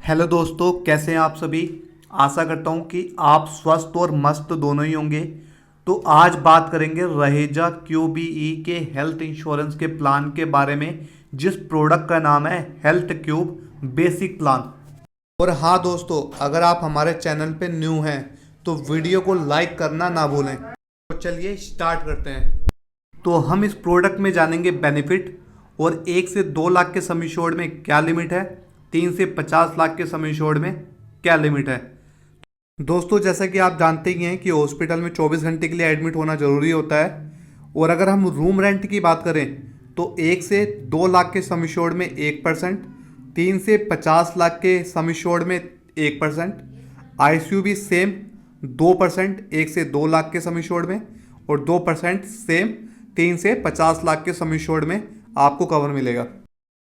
Hello दोस्तों, कैसे हैं आप सभी। आशा करता हूं कि आप स्वस्थ और मस्त दोनों ही होंगे। तो आज बात करेंगे रहेजा क्यूबीई के हेल्थ इंश्योरेंस के प्लान के बारे में, जिस प्रोडक्ट का नाम है हेल्थ क्यूब बेसिक प्लान। और हाँ दोस्तों, अगर आप हमारे चैनल पे न्यू हैं तो वीडियो को लाइक करना ना भूलें। तो चलिए स्टार्ट करते हैं। तो हम इस प्रोडक्ट में जानेंगे बेनिफिट और 1 से 2 लाख के सम एश्योर्ड में क्या लिमिट है, 3 से 50 लाख के सम एश्योर्ड में क्या लिमिट है। दोस्तों, जैसा कि आप जानते ही हैं कि हॉस्पिटल में 24 घंटे के लिए एडमिट होना ज़रूरी होता है। और अगर हम रूम रेंट की बात करें तो 1 से 2 लाख के सम एश्योर्ड में 1%, 3 से 50 लाख के सम एश्योर्ड में 1%, आईसीयू भी सेम 2% 1 से 2 लाख के सम एश्योर्ड में, और 2% सेम 3 से 50 लाख के सम एश्योर्ड में आपको कवर मिलेगा।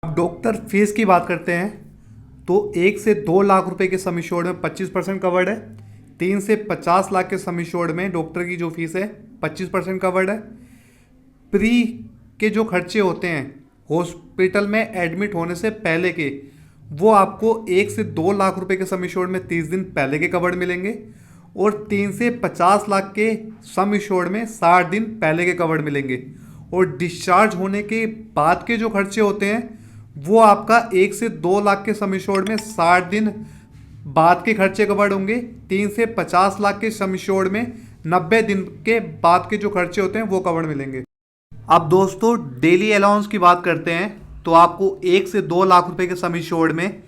अब डॉक्टर फीस की बात करते हैं तो 1 से 2 लाख रुपए के सम एश्योर्ड में 25% कवर्ड है, 3 से 50 लाख के सम एश्योर्ड में डॉक्टर की जो फीस है 25% कवर्ड है। प्री के जो खर्चे होते हैं हॉस्पिटल में एडमिट होने से पहले के, वो आपको 1 से 2 लाख रुपए के सम एश्योर्ड में 30 दिन पहले के कवर्ड मिलेंगे, और 3 से 50 लाख के सम एश्योर्ड में 60 दिन पहले के कवर्ड मिलेंगे। और डिस्चार्ज होने के बाद के जो खर्चे होते हैं वो आपका 1 से 2 लाख के सम एश्योर्ड में 60 दिन बाद के खर्चे कवर्ड होंगे, 3 से 50 लाख के सम एश्योर्ड में 90 दिन के बाद के जो खर्चे होते हैं वो कवर्ड मिलेंगे। अब दोस्तों, डेली अलाउंस की बात करते हैं तो आपको 1 से 2 लाख रुपए के सम एश्योर्ड में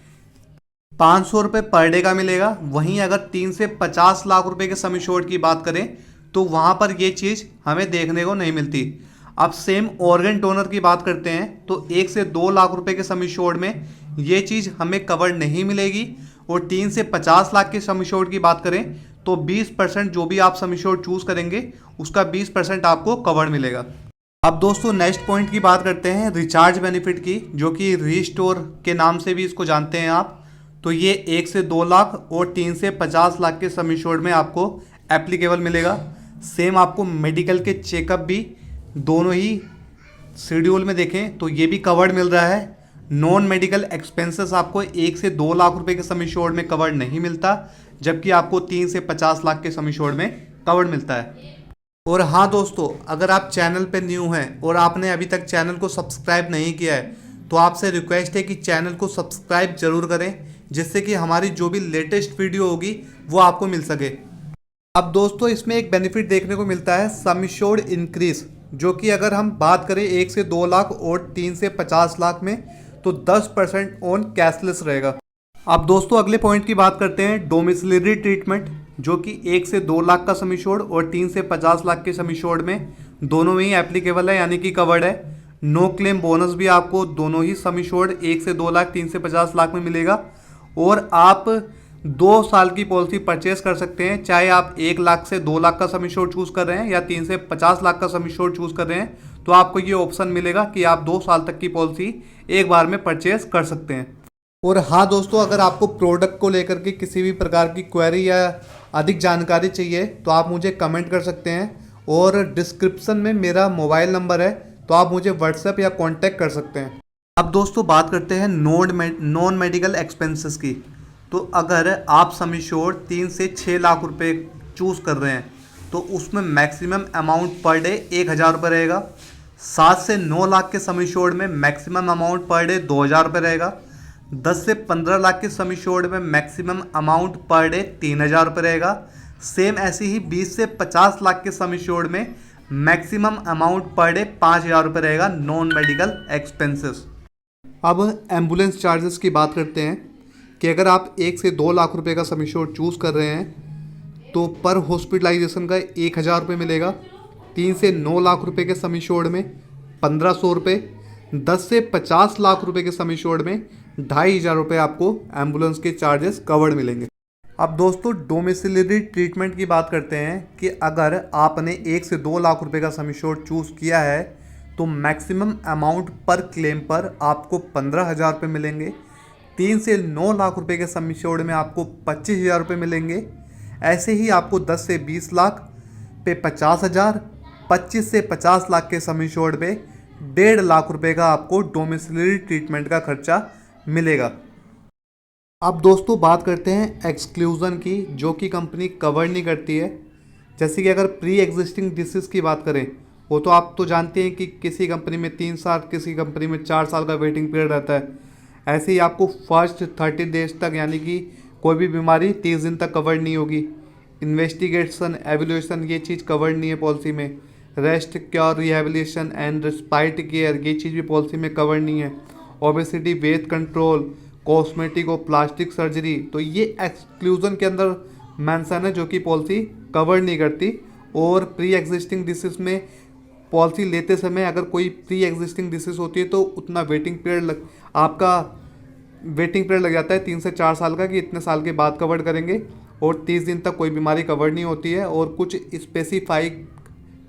500 रुपये पर डे का मिलेगा। वहीं अगर 3 से 50 लाख रुपए के सम एश्योर्ड की बात करें तो वहाँ पर ये चीज़ हमें देखने को नहीं मिलती। अब सेम ऑर्गन डोनर की बात करते हैं तो 1 से 2 लाख रुपए के सम एश्योर्ड में ये चीज़ हमें कवर नहीं मिलेगी। और 3 से 50 लाख के सम एश्योर्ड की बात करें तो 20% जो भी आप सम एश्योर्ड चूज़ करेंगे उसका 20% आपको कवर मिलेगा। अब दोस्तों, नेक्स्ट पॉइंट की बात करते हैं रिचार्ज बेनिफिट की, जो कि रीस्टोर के नाम से भी इसको जानते हैं आप। तो ये 1 से 2 लाख और 3 से 50 लाख के सम एश्योर्ड में आपको एप्लीकेबल मिलेगा। सेम आपको मेडिकल के चेकअप भी दोनों ही शेड्यूल में देखें तो ये भी कवर्ड मिल रहा है। नॉन मेडिकल एक्सपेंसेस आपको 1 से 2 लाख रुपए के सम एश्योर्ड में कवर्ड नहीं मिलता, जबकि आपको 3 से 50 लाख के सम एश्योर्ड में कवर्ड मिलता है। और हाँ दोस्तों, अगर आप चैनल पे न्यू हैं और आपने अभी तक चैनल को सब्सक्राइब नहीं किया है तो आपसे रिक्वेस्ट है कि चैनल को सब्सक्राइब जरूर करें, जिससे कि हमारी जो भी लेटेस्ट वीडियो होगी वो आपको मिल सके। अब दोस्तों, इसमें एक बेनिफिट देखने को मिलता है सम एश्योर्ड इंक्रीज, जो कि अगर हम बात करें 1 से 2 लाख और 3 से 50 लाख में तो 10% ऑन कैशलेस रहेगा। अब दोस्तों, अगले पॉइंट की बात करते हैं डोमिसिलरी ट्रीटमेंट, जो कि 1 से 2 लाख का सम एश्योर्ड और 3 से 50 लाख के सम एश्योर्ड में दोनों में ही एप्लीकेबल है, यानी कि कवर्ड है। नो क्लेम बोनस भी आपको दोनों ही सम एश्योर्ड 1 से 2 लाख 3 से 50 लाख में मिलेगा। और आप 2 साल की पॉलिसी परचेज कर सकते हैं, चाहे आप 1 लाख से 2 लाख का सम एश्योर्ड चूज कर रहे हैं या 3 से 50 लाख का सम एश्योर्ड चूज कर रहे हैं, तो आपको ये ऑप्शन मिलेगा कि आप 2 साल तक की पॉलिसी एक बार में परचेज कर सकते हैं। और हाँ दोस्तों, अगर आपको प्रोडक्ट को लेकर के किसी भी प्रकार की क्वेरी या अधिक जानकारी चाहिए तो आप मुझे कमेंट कर सकते हैं, और डिस्क्रिप्शन में मेरा मोबाइल नंबर है, तो आप मुझे व्हाट्सएप या कांटेक्ट कर सकते हैं। अब दोस्तों, बात करते हैं नॉन मेडिकल एक्सपेंसेस की। तो अगर आप सम एश्योर्ड 3 से 6 लाख रुपए चूज़ कर रहे हैं तो उसमें मैक्सिमम अमाउंट पर डे 1,000 रुपये रहेगा। 7 से 9 लाख के सम एश्योर्ड में मैक्सिमम अमाउंट पर डे 2,000 रुपये रहेगा। 10 से 15 लाख के सम एश्योर्ड में मैक्सिमम अमाउंट पर डे 3,000 रुपये रहेगा। सेम ऐसे ही 20 से 50 लाख के सम एश्योर्ड में मैक्सिमम अमाउंट पर डे 5,000 रुपये रहेगा नॉन मेडिकल एक्सपेंसेस। अब एम्बुलेंस चार्जेस की बात करते हैं कि अगर आप 1 से 2 लाख रुपए का सम एश्योर्ड चूज़ कर रहे हैं तो पर हॉस्पिटलाइजेशन का 1,000 रुपये मिलेगा। 3 से 9 लाख रुपए के सम एश्योर्ड में 1,500 रुपये, 10 से 50 लाख रुपए के सम एश्योर्ड में 2,500 रुपये आपको एम्बुलेंस के चार्जेस कवर्ड मिलेंगे। अब दोस्तों, डोमिसिलरी ट्रीटमेंट की बात करते हैं कि अगर आपने 1 से 2 लाख रुपए का सम एश्योर्ड चूज़ किया है तो मैक्सिमम अमाउंट पर क्लेम पर आपको 15,000 रुपये मिलेंगे। 3 से 9 लाख रुपए के सम एश्योर्ड में आपको 25,000 रुपये मिलेंगे। ऐसे ही आपको 10 से 20 लाख पे 50,000, 25 से 50 लाख के सम एश्योर्ड पे 1.5 लाख रुपए का आपको डोमिसिलरी ट्रीटमेंट का खर्चा मिलेगा। अब दोस्तों बात करते हैं एक्सक्लूज़न की, जो कि कंपनी कवर नहीं करती है। जैसे कि अगर प्री एग्जिस्टिंग डिसीज़ की बात करें, वो तो आप तो जानते हैं कि किसी कंपनी में 3 साल, किसी कंपनी में 4 साल का वेटिंग पीरियड रहता है। ऐसे ही आपको फर्स्ट 30 डेज तक, यानी कि कोई भी बीमारी 30 दिन तक कवर नहीं होगी। इन्वेस्टिगेशन, एवल्यूशन, ये चीज़ कवर नहीं है पॉलिसी में। Rest, cure, rehabilitation and respite care, ये चीज़ भी पॉलिसी में कवर नहीं है। ओबेसिटी, वेट कंट्रोल, कॉस्मेटिक और प्लास्टिक सर्जरी, तो ये एक्सक्लूजन के अंदर मेंशन है, जो कि पॉलिसी कवर नहीं करती। और प्री एग्जिस्टिंग डिसीज में पॉलिसी लेते समय अगर कोई प्री एग्जिस्टिंग डिसीज होती है तो उतना आपका वेटिंग पीरियड लग जाता है 3 से 4 साल का, कि इतने साल के बाद कवर करेंगे। और 30 दिन तक कोई बीमारी कवर नहीं होती है। और कुछ स्पेसिफाइड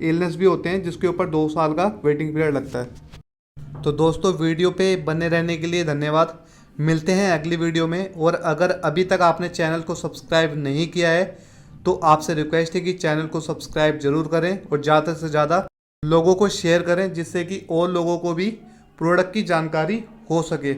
इलनेस भी होते हैं जिसके ऊपर 2 साल का वेटिंग पीरियड लगता है। तो दोस्तों, वीडियो पे बने रहने के लिए धन्यवाद। मिलते हैं अगली वीडियो में। और अगर अभी तक आपने चैनल को सब्सक्राइब नहीं किया है तो आपसे रिक्वेस्ट है कि चैनल को सब्सक्राइब जरूर करें और ज़्यादा से ज़्यादा लोगों को शेयर करें, जिससे कि और लोगों को भी प्रोडक्ट की जानकारी हो सके।